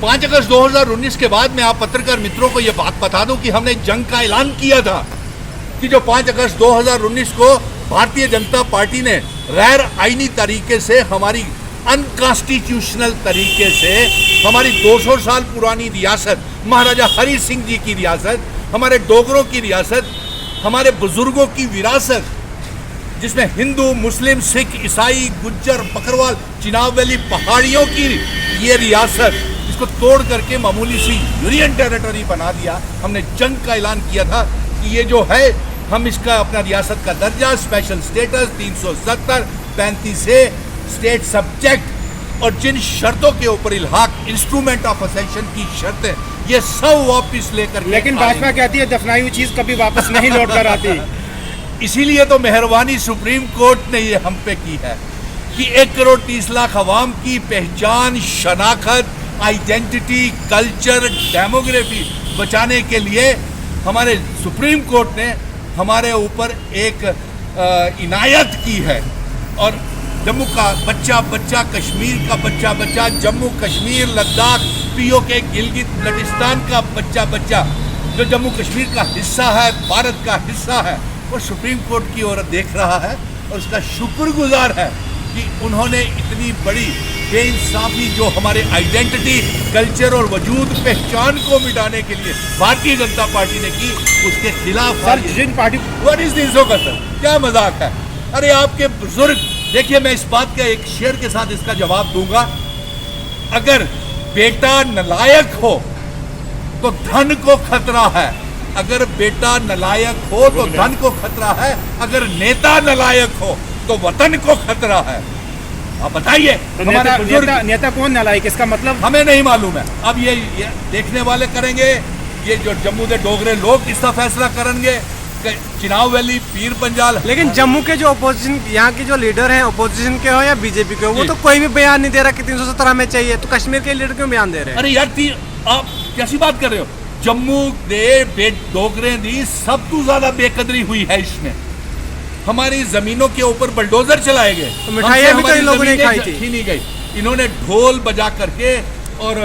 5 अगस्त 2019 के बाद मैं आप पत्रकार मित्रों को ये बात बता दूं कि हमने जंग का ऐलान किया था कि जो 5 अगस्त 2019 को भारतीय जनता पार्टी ने गैर आईनी तरीके से, हमारी अनकॉन्स्टिट्यूशनल तरीके से, हमारी 200 साल पुरानी रियासत, महाराजा हरि सिंह जी की रियासत, हमारे डोगरों की रियासत, हमारे बुजुर्गों की विरासत, जिसमें हिंदू, मुस्लिम, सिख, ईसाई, गुज्जर, बकरवाल, चिनाब वैली पहाड़ियों की ये रियासत, इसको तोड़ करके मामूली सी यूनियन टेरिटरी बना दिया। हमने जंग का ऐलान किया था कि ये जो है, हम इसका अपना रियासत का दर्जा, स्पेशल स्टेटस 370, 35 ए, स्टेट सब्जेक्ट और जिन शर्तों के ऊपर इल्हाक, इंस्ट्रूमेंट ऑफ असेशन की शर्तें, ये सब वापस लेकर, लेकिन भाजपा कहती है दफनाई हुई चीज कभी वापस नहीं लौट कर आती। इसीलिए तो मेहरबानी सुप्रीम कोर्ट ने ये हम पे की है कि 1 करोड़ 30 लाख अवाम की पहचान, शनाखत, आइडेंटिटी, कल्चर, डेमोग्राफी बचाने के लिए हमारे सुप्रीम कोर्ट ने हमारे ऊपर एक इनायत की है। और जम्मू का बच्चा बच्चा, कश्मीर का बच्चा बच्चा, जम्मू कश्मीर, लद्दाख, पीओके, गिलगित बल्टिस्तान का बच्चा बच्चा, जो जम्मू कश्मीर का हिस्सा है, भारत का हिस्सा है, वो सुप्रीम कोर्ट की ओर देख रहा है और उसका शुक्रगुजार है कि उन्होंने इतनी बड़ी बेइंसाफी जो हमारे आइडेंटिटी, कल्चर और वजूद, पहचान को मिटाने के लिए भारतीय जनता पार्टी ने की, उसके खिलाफ। सर, जिन पार्टी व्हाट इज दिस का सर, क्या मजाक है? अरे आपके बुजुर्ग, देखिए मैं इस बात का एक शेर के साथ इसका जवाब दूंगा। अगर बेटा नलायक हो तो धन को खतरा है, अगर बेटा नलायक हो तो धन को खतरा है, अगर नेता नलायक हो तो वतन को खतरा है। आप बताइए, तो नेता कौन नलायक, इसका मतलब हमें नहीं मालूम है। अब ये देखने वाले करेंगे, ये जो जम्मू के डोगरे लोग इसका फैसला करेंगे, चिनाब वैली, पीर पंजाल। लेकिन जम्मू के जो अपोजिशन, यहाँ के जो लीडर हैं, अपोजिशन के हो या बीजेपी के हो, वो तो कोई भी बयान नहीं दे रहा कि 317 में चाहिए, तो कश्मीर के लीडर क्यों बयान दे रहे हैं? अरे यार, आप कैसी बात कर रहे हो? जम्मू दे डोगरे दी सब तो ज्यादा बेकदरी हुई है इसमें। हमारी जमीनों के ऊपर बलडोजर चलाए गए, तो मिठाइयां भी तो इन लोगों ने खाई थी। नहीं गई, इन्होंने ढोल बजा करके और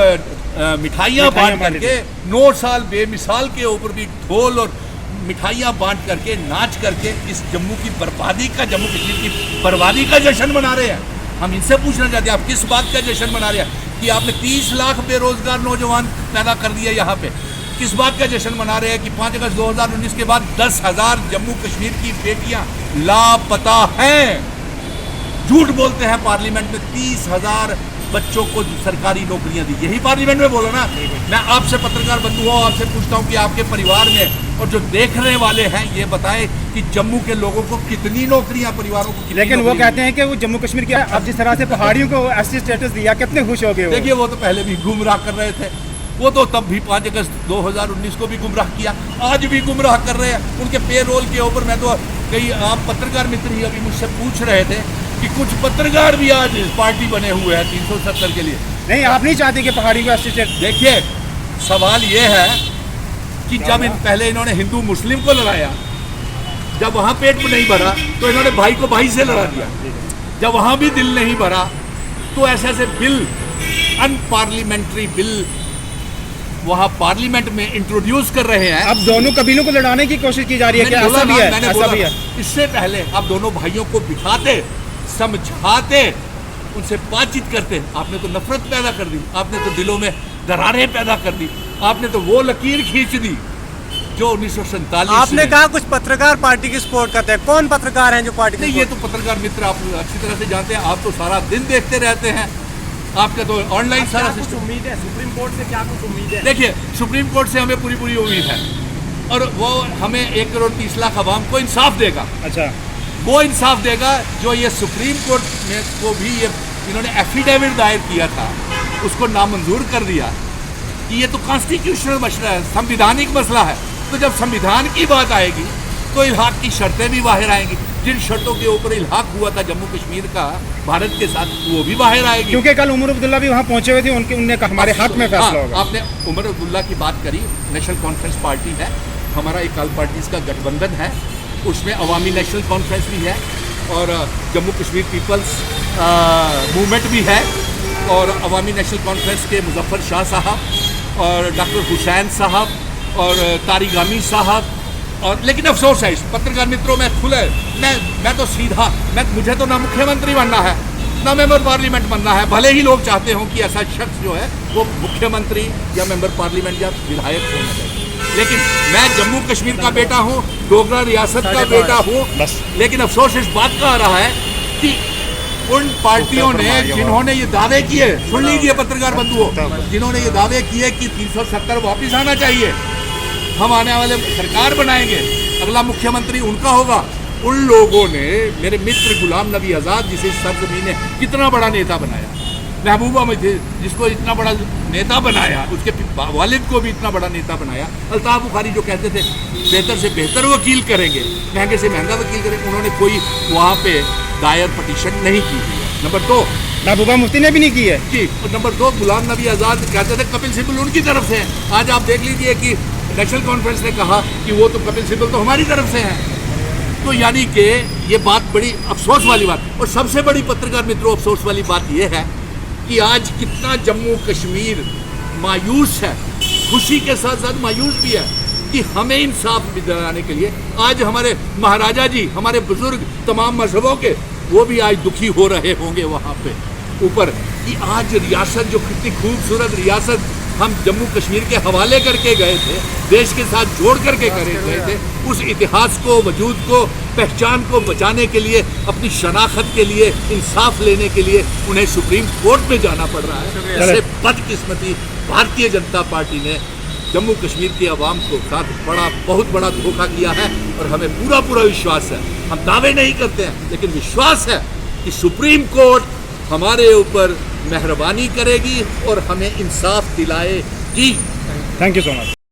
मिठाइयां बांट करके, 9 साल बेमिसाल के ऊपर भी ढोल और मिठाइयां बांट करके, नाच करके इस जम्मू की बर्बादी का, जम्मू कश्मीर की बर्बादी का जश्न मना रहे हैं। हम इनसे पूछना चाहते हैं, आप किस बात का जश्न मना रहे हैं कि आपने 30 लाख बेरोजगार नौजवान पैदा कर दिए यहाँ पे? किस बात का जश्न मना रहे हैं कि 5 अगस्त 2019 के बाद 10,000 जम्मू कश्मीर की बेटियां लापता हैं? झूठ बोलते हैं पार्लियामेंट में, 30,000 बच्चों को सरकारी नौकरियां दी। यही पार्लियामेंट में बोला ना। मैं आपसे पत्रकार बंधु हूं, आपसे पूछता हूं कि आपके परिवार में और जो देखने वाले हैं, ये बताएं कि जम्मू के लोगों को कितनी नौकरियां, परिवारों को कितनी? लेकिन वो कहते हैं कि वो जम्मू कश्मीर की, अब जिस तरह से पहाड़ियों को एससी स्टेटस दिया, कितने खुश हो गए? देखिए, वो तो पहले भी गुमराह कर रहे थे, वो तो तब भी 5 अगस्त 2019 को भी गुमराह किया, आज भी गुमराह कर रहे हैं। उनके पेरोल के ऊपर, मैं तो कई, आप पत्रकार मित्र ही अभी मुझसे पूछ रहे थे कि कुछ पत्रकार भी आज पार्टी बने हुए हैं 370 के लिए। नहीं, आप नहीं चाहते कि पहाड़ी को एससी स्टेटस? देखिए, सवाल ये है कि जब पहले इन्होंने हिंदू मुस्लिम को लड़ाया, जब वहां पेट में नहीं भरा तो इन्होंने भाई को भाई से लड़ा दिया। जब वहां भी दिल नहीं भरा तो ऐसे ऐसे बिल, अनपार्लियामेंट्री बिल वहां पार्लियामेंट में इंट्रोड्यूस कर रहे हैं। अब दोनों कबीलों को लड़ाने की कोशिश की जा रही है कि ऐसा भी है? ऐसा भी है। इससे पहले आप दोनों भाइयों को बिठाते, समझाते, उनसे बातचीत करते। आपने तो नफरत पैदा कर दी, आपने तो दिलों में दरारें पैदा कर दी, आपने तो वो लकीर खींच दी जो 1947। आपने कहा कुछ पत्रकार पार्टी की सपोर्ट करते हैं, कौन पत्रकार हैं जो पार्टी की? नहीं, ये तो पत्रकार मित्र आप अच्छी तरह से जानते हैं, आप तो सारा दिन देखते रहते हैं, आपका तो ऑनलाइन सारा सिस्टम। उम्मीद है सुप्रीम कोर्ट से? क्या कुछ उम्मीद है? देखिए, सुप्रीम कोर्ट से हमें पूरी उम्मीद है और वो हमें 1 करोड़ 30 लाख अवाम को इंसाफ देगा। अच्छा, वो इंसाफ देगा जो ये सुप्रीम कोर्ट में को भी ये इन्होंने एफिडेविट दायर किया था, उसको नामंजूर कर दिया कि ये तो कॉन्स्टिट्यूशनल मसला है, संविधानिक मसला है। तो जब संविधान की बात आएगी तो इल्हाक की शर्तें भी बाहर आएंगी। जिन शर्तों के ऊपर इल्हाक हुआ था जम्मू कश्मीर का भारत के साथ, वो भी बाहर आएगी। क्योंकि कल उमर अब्दुल्ला भी वहाँ पहुंचे हुए थे, उनने कहा हमारे हक में फैसला होगा। आपने उमर अब्दुल्ला की बात करी, नेशनल कॉन्फ्रेंस पार्टी है हमारा, एक ऑल पार्टीज का गठबंधन है, उसमें अवामी नेशनल कॉन्फ्रेंस भी है और जम्मू कश्मीर पीपल्स मूवमेंट भी है और अवामी नेशनल कॉन्फ्रेंस के मुजफ्फर शाह साहब और डॉक्टर हुसैन साहब और तारिक गामी साहब। और लेकिन अफसोस है इस पत्रकार मित्रों में खुले मैं तो सीधा मुझे तो ना मुख्यमंत्री बनना है ना मेंबर पार्लियामेंट बनना है, भले ही लोग चाहते हों कि ऐसा शख्स जो है वो मुख्यमंत्री या मेंबर पार्लियामेंट या विधायक होना चाहिए, लेकिन मैं जम्मू कश्मीर का बेटा हूँ, डोगरा रियासत का बेटा हूँ। लेकिन अफसोस इस बात का आ रहा है कि उन पार्टियों ने जिन्होंने ये दावे किए, सुन लीजिए पत्रकार बंधुओं, जिन्होंने ये दावे किए कि 370 वापिस आना चाहिए, हम आने वाले सरकार बनाएंगे, अगला मुख्यमंत्री उनका होगा, उन लोगों ने मेरे मित्र गुलाम नबी आज़ाद जिसे सरजमीन ने कितना बड़ा नेता बनाया, महबूबा मुफ्ती जिसको इतना बड़ा नेता बनाया, उसके वालिद को भी इतना बड़ा नेता बनाया, अल्ताफ बुखारी जो कहते थे बेहतर से बेहतर वकील करेंगे, महंगे से महंगा वकील करेंगे, उन्होंने कोई वहाँ पे दायर पटिशन नहीं की। नंबर 2 महबूबा मुफ्ती ने भी नहीं की है जी। नंबर 2 गुलाम नबी आज़ाद कहते थे कपिल सिब्बल उनकी तरफ से है। आज आप देख लीजिए कि नेशनल कॉन्फ्रेंस ने कहा कि वो तो कपिल सिब्बल तो हमारी तरफ से हैं। तो यानी कि ये बात बड़ी अफसोस वाली बात, और सबसे बड़ी पत्रकार मित्रों अफसोस वाली बात ये है कि आज कितना जम्मू कश्मीर मायूस है, खुशी के साथ साथ मायूस भी है कि हमें इंसाफ दिलाने के लिए आज हमारे महाराजा जी, हमारे बुजुर्ग तमाम मजहबों के, वो भी आज दुखी हो रहे होंगे वहाँ पे ऊपर कि आज रियासत जो कितनी खूबसूरत रियासत हम जम्मू कश्मीर के हवाले करके गए थे, देश के साथ जोड़ करके गए थे, उस इतिहास को, वजूद को, पहचान को बचाने के लिए, अपनी शनाख्त के लिए, इंसाफ लेने के लिए उन्हें सुप्रीम कोर्ट में जाना पड़ रहा है। इससे बदकिस्मती भारतीय जनता पार्टी ने जम्मू कश्मीर की आवाम को साथ बहुत बड़ा धोखा किया है, और हमें पूरा विश्वास है, हम दावे नहीं करते हैं लेकिन विश्वास है कि सुप्रीम कोर्ट हमारे ऊपर मेहरबानी करेगी और हमें इंसाफ दिलाएगी। Thank you so much.